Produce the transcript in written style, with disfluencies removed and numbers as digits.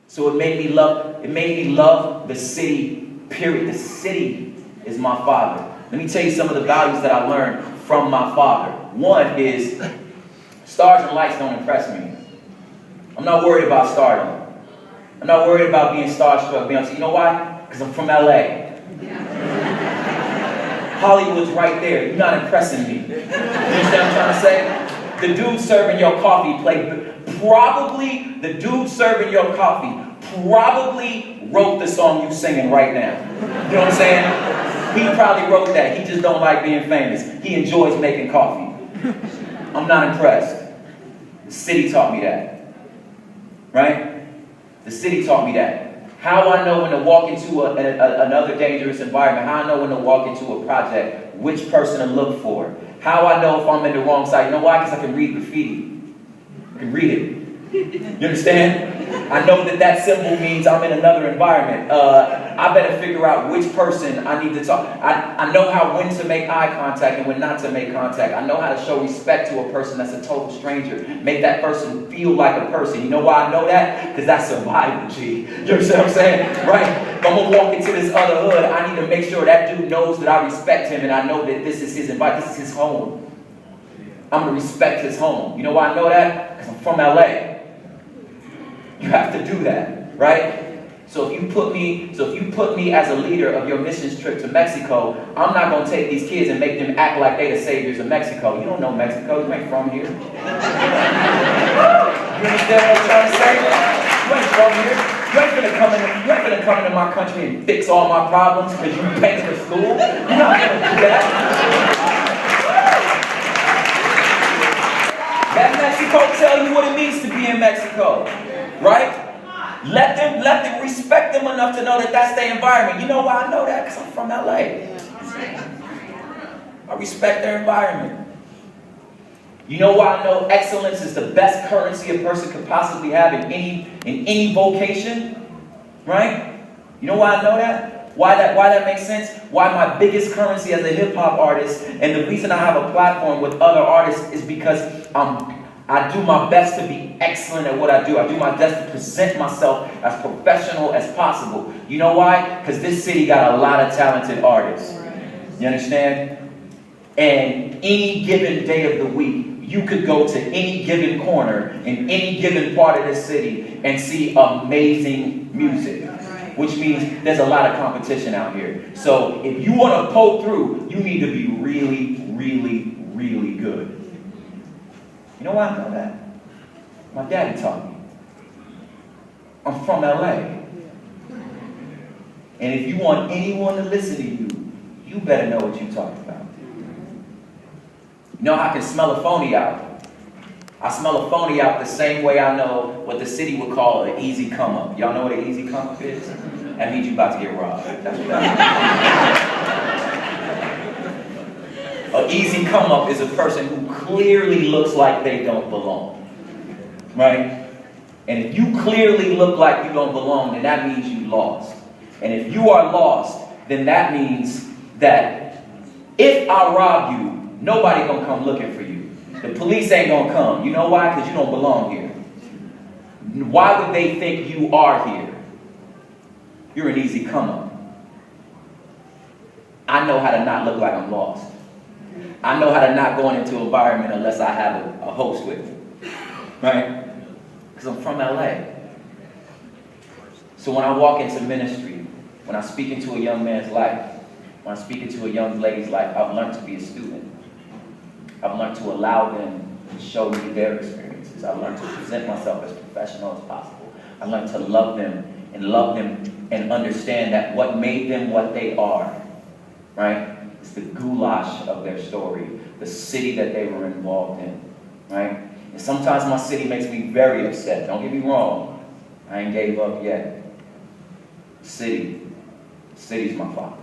So it made me love the city, period. The city is my father. Let me tell you some of the values that I learned from my father. One is stars and lights don't impress me. I'm not worried about stardom. I'm not worried about being starstruck. You know why? Because I'm from LA. Hollywood's right there. You're not impressing me. You understand what I'm trying to say? The dude serving your coffee probably wrote the song you singing right now. You know what I'm saying? He probably wrote that. He just don't like being famous. He enjoys making coffee. I'm not impressed. The city taught me that. Right? The city taught me that. How I know when to walk into another dangerous environment. How I know when to walk into a project. Which person to look for. How I know if I'm in the wrong side. You know why? Because I can read graffiti. I can read it. You understand? I know that symbol means I'm in another environment. I better figure out which person I need to talk. I know when to make eye contact and when not to make contact. I know how to show respect to a person that's a total stranger. Make that person feel like a person. You know why I know that? Because that's survival, G. You understand what I'm saying? Right? If I'm going to walk into this other hood, I need to make sure that dude knows that I respect him and I know that this is his environment. This is his home. I'm going to respect his home. You know why I know that? Because I'm from LA. You have to do that, right? So if you put me as a leader of your missions trip to Mexico, I'm not going to take these kids and make them act like they're the saviors of Mexico. You don't know Mexico. You ain't from here. You understand what I'm trying to say? You ain't from here. You ain't gonna come into my country and fix all my problems because you paid for school. You're not going to do that. Let Mexico tell you what it means to be in Mexico. Right? Let them respect them enough to know that that's their environment. You know why I know that? Because I'm from LA. I respect their environment. You know why I know excellence is the best currency a person could possibly have in any vocation? Right? You know why I know that? Why that makes sense? Why my biggest currency as a hip-hop artist, and the reason I have a platform with other artists is because I do my best to be excellent at what I do. I do my best to present myself as professional as possible. You know why? Because this city got a lot of talented artists. You understand? And any given day of the week, you could go to any given corner in any given part of this city and see amazing music. Which means there's a lot of competition out here. So if you want to pull through, you need to be really, really, really good. You know why I know that? My daddy taught me. I'm from LA. And if you want anyone to listen to you, you better know what you're talking about. You know, I can smell a phony out. I smell a phony out the same way I know what the city would call an easy come up. Y'all know what an easy come up is? That means you're about to get robbed. That's what that means. An easy come up is a person who clearly looks like they don't belong. Right? And if you clearly look like you don't belong, then that means you lost. And if you are lost, then that means that if I rob you, nobody gonna come looking for you. The police ain't gonna come. You know why? Because you don't belong here. Why would they think you are here? You're an easy come up. I know how to not look like I'm lost. I know how to not go into an environment unless I have a host with me. Right? Because I'm from LA. So when I walk into ministry, when I speak into a young man's life, when I speak into a young lady's life, I've learned to be a student. I've learned to allow them to show me their experiences. I've learned to present myself as professional as possible. I learned to love them and understand that what made them what they are, right, is the goulash of their story, the city that they were involved in, right? And sometimes my city makes me very upset. Don't get me wrong. I ain't gave up yet. City's my father.